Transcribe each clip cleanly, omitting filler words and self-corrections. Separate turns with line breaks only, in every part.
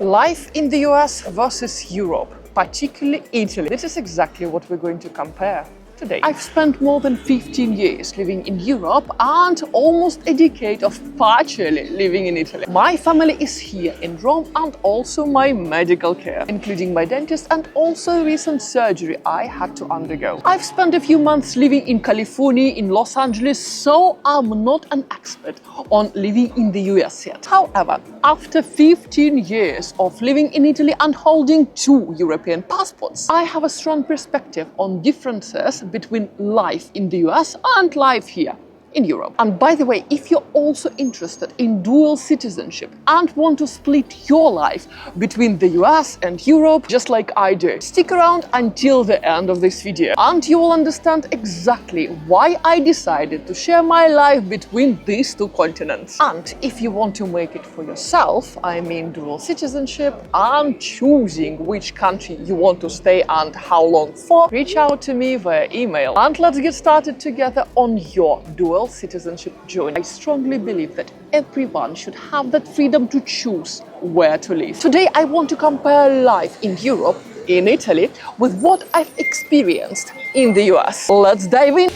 Life in the US versus Europe, particularly Italy. This is exactly what we're going to compare today. I've spent more than 15 years living in Europe and almost a decade of partially living in Italy. My family is here in Rome and also my medical care, including my dentist and also recent surgery I had to undergo. I've spent a few months living in California, in Los Angeles, so I'm not an expert on living in the US yet. However, after 15 years of living in Italy and holding 2 European passports, I have a strong perspective on differences between life in the US and life here in Europe. And by the way, if you're also interested in dual citizenship and want to split your life between the US and Europe, just like I do, stick around until the end of this video and you will understand exactly why I decided to share my life between these 2 continents. And if you want to make it for yourself, I mean dual citizenship and choosing which country you want to stay and how long for, reach out to me via email and let's get started together on your dual citizenship journey. I strongly believe that everyone should have that freedom to choose where to live. Today I want to compare life in Europe, in Italy, with what I've experienced in the US. Let's dive in.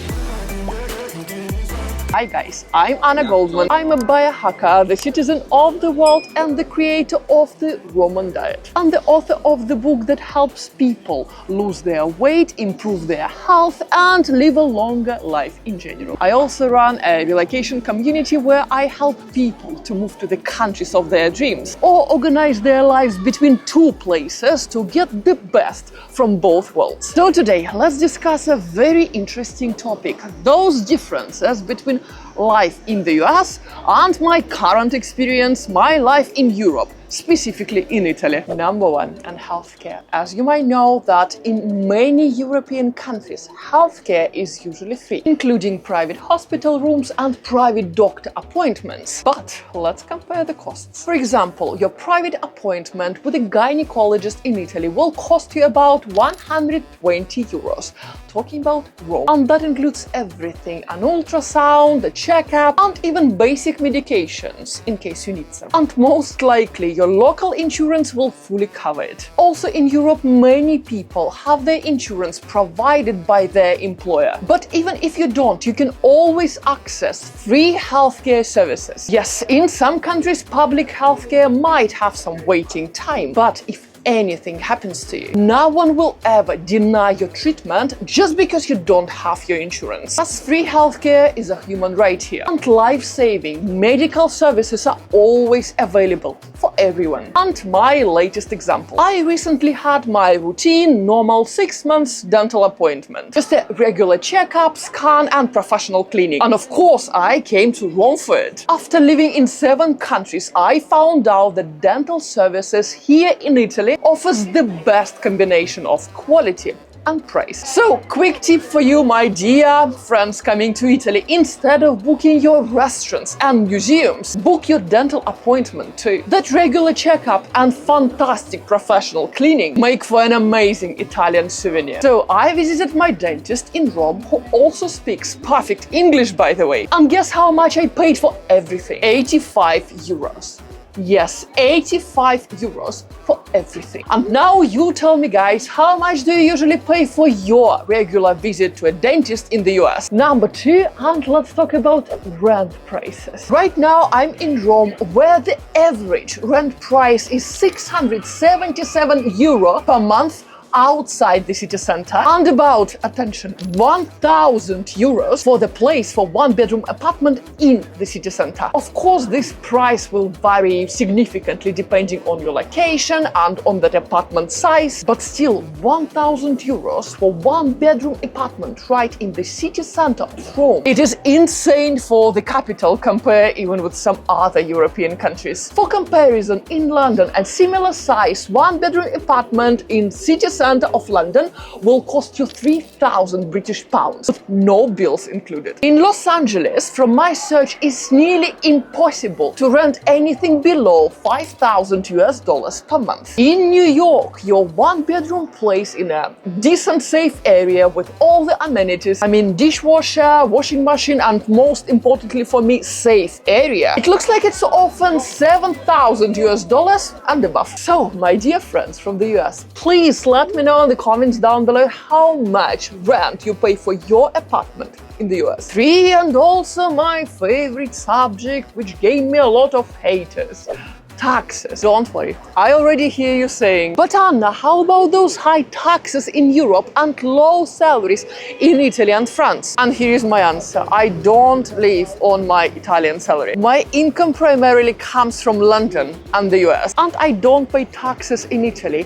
Hi guys, I'm Anna Goldman. I'm a biohacker, the citizen of the world and the creator of the Roman diet. I'm the author of the book that helps people lose their weight, improve their health and live a longer life in general. I also run a relocation community where I help people to move to the countries of their dreams or organize their lives between 2 places to get the best from both worlds. So today, let's discuss a very interesting topic, those differences between life in the US and my current experience, my life in Europe, specifically in Italy. Number 1, and healthcare. As you might know that in many European countries, healthcare is usually free, including private hospital rooms and private doctor appointments. But let's compare the costs. For example, your private appointment with a gynecologist in Italy will cost you about 120 euros. Talking about Rome. And that includes everything, an ultrasound, a checkup, and even basic medications in case you need some. And most likely your local insurance will fully cover it. Also in Europe, many people have their insurance provided by their employer. But even if you don't, you can always access free healthcare services. Yes, in some countries, public healthcare might have some waiting time, but if anything happens to you, no one will ever deny your treatment just because you don't have your insurance. As free healthcare is a human right here, and life-saving medical services are always available for everyone. And my latest example, I recently had my routine, normal 6 months dental appointment. Just a regular checkup, scan and professional cleaning. And of course, I came to Rome for it. After living in 7 countries, I found out that dental services here in Italy offers the best combination of quality and price. So, quick tip for you, my dear friends coming to Italy: instead of booking your restaurants and museums, book your dental appointment too. That regular checkup and fantastic professional cleaning make for an amazing Italian souvenir. So, I visited my dentist in Rome, who also speaks perfect English, by the way. And guess how much I paid for everything? 85 euros. Yes, 85 euros for everything. And now you tell me, guys, how much do you usually pay for your regular visit to a dentist in the US? Number 2, and let's talk about rent prices. Right now I'm in Rome, where the average rent price is 677 euro per month outside the city center and about, attention, 1,000 euros for the place for 1-bedroom apartment in the city center. Of course, this price will vary significantly depending on your location and on that apartment size, but still 1,000 euros for 1-bedroom apartment right in the city center of Rome. It is insane for the capital, compare even with some other European countries. For comparison, in London, a similar size 1-bedroom apartment in city center centre of London will cost you 3,000 British pounds, with no bills included. In Los Angeles, from my search, it's nearly impossible to rent anything below 5,000 US dollars per month. In New York, your one-bedroom place in a decent, safe area with all the amenities, I mean dishwasher, washing machine, and most importantly for me, safe area, it looks like it's often 7,000 US dollars and above. So, my dear friends from the US, please let me know in the comments down below how much rent you pay for your apartment in the US. 3, and also my favorite subject, which gave me a lot of haters: taxes. Don't worry, I already hear you saying, but Anna, how about those high taxes in Europe and low salaries in Italy and France? And here is my answer: I don't live on my Italian salary. My income primarily comes from London and the US, and I don't pay taxes in Italy.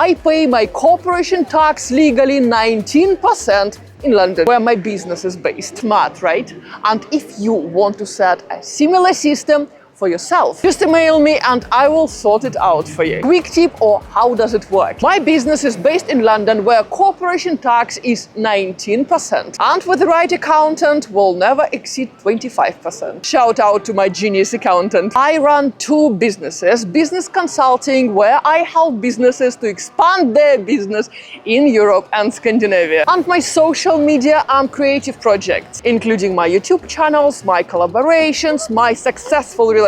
I pay my corporation tax legally 19% in London, where my business is based. Smart, right? And if you want to set a similar system for yourself, just email me and I will sort it out for you. Quick tip, or how does it work? My business is based in London, where corporation tax is 19%, and with the right accountant will never exceed 25%. Shout out to my genius accountant. I run 2 businesses: business consulting, where I help businesses to expand their business in Europe and Scandinavia, and my social media and creative projects, including my YouTube channels, my collaborations, my successful relocation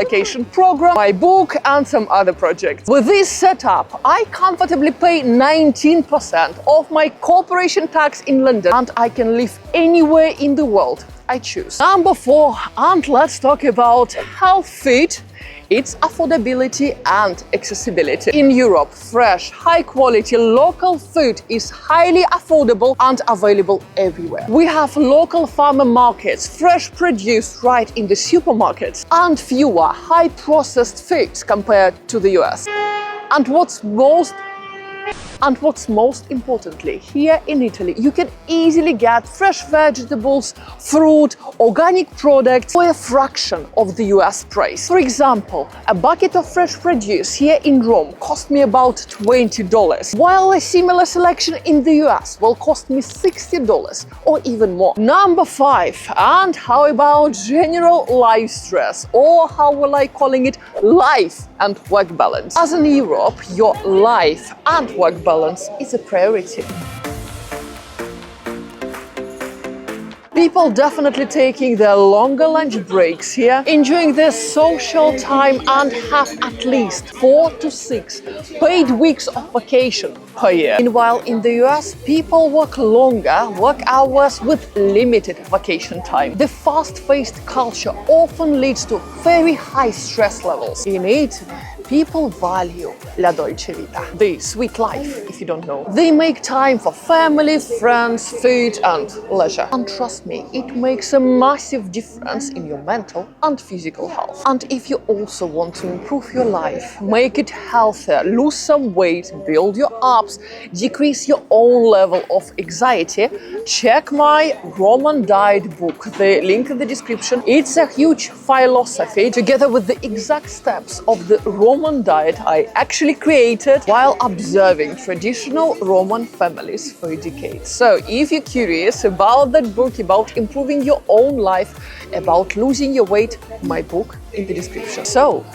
program, my book, and some other projects. With this setup, I comfortably pay 19% of my corporation tax in London, and I can live anywhere in the world I choose. Number 4, and let's talk about health food, its affordability and accessibility. In Europe, fresh, high-quality local food is highly affordable and available everywhere. We have local farmer markets, fresh produce right in the supermarkets, and fewer high-processed foods compared to the US. And what's most importantly, here in Italy, you can easily get fresh vegetables, fruit, organic products for a fraction of the US price. For example, a bucket of fresh produce here in Rome cost me about $20, while a similar selection in the US will cost me $60 or even more. Number 5, and how about general life stress, or how will I calling it, life and work balance? As in Europe, your life and work balance is a priority. People definitely taking their longer lunch breaks here, enjoying their social time, and have at least 4 to 6 paid weeks of vacation per year. Meanwhile, in the US, people work longer work hours with limited vacation time. The fast-paced culture often leads to very high stress levels. In Italy, people value la dolce vita, the sweet life, if you don't know. They make time for family, friends, food, and leisure. And trust me, it makes a massive difference in your mental and physical health. And if you also want to improve your life, make it healthier, lose some weight, build your abs, decrease your own level of anxiety, check my Roman diet book, the link in the description. It's a huge philosophy, together with the exact steps of the Roman diet I actually created while observing traditional Roman families for decades. So if you're curious about that book, about improving your own life, about losing your weight, my book in the description. So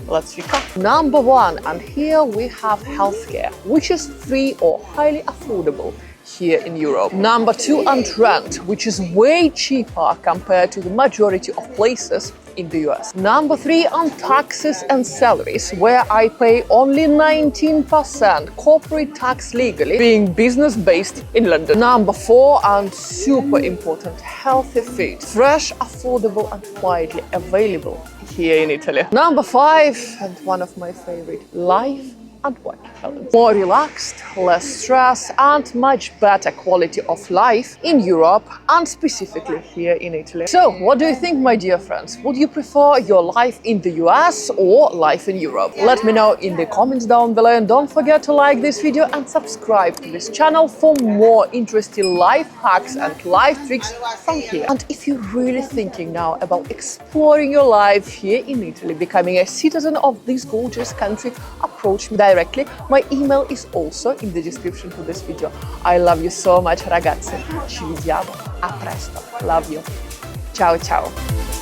let's recap. Number 1, and here we have healthcare, which is free or highly affordable here in Europe. Number 2, and rent, which is way cheaper compared to the majority of places in the US. Number 3, on taxes and salaries, where I pay only 19% corporate tax legally, being business-based in London. Number 4, and super important, healthy food, fresh, affordable, and widely available here in Italy. Number 5, and one of my favorite, life and work balance. More relaxed, less stress, and much better quality of life in Europe, and specifically here in Italy. So, what do you think, my dear friends? Would you prefer your life in the US or life in Europe? Let me know in the comments down below, and don't forget to like this video and subscribe to this channel for more interesting life hacks and life tricks from here. And if you're really thinking now about exploring your life here in Italy, becoming a citizen of this gorgeous country, approach me directly directly. My email is also in the description to this video. I love you so much, ragazze. Ci vediamo. A presto. Love you. Ciao ciao.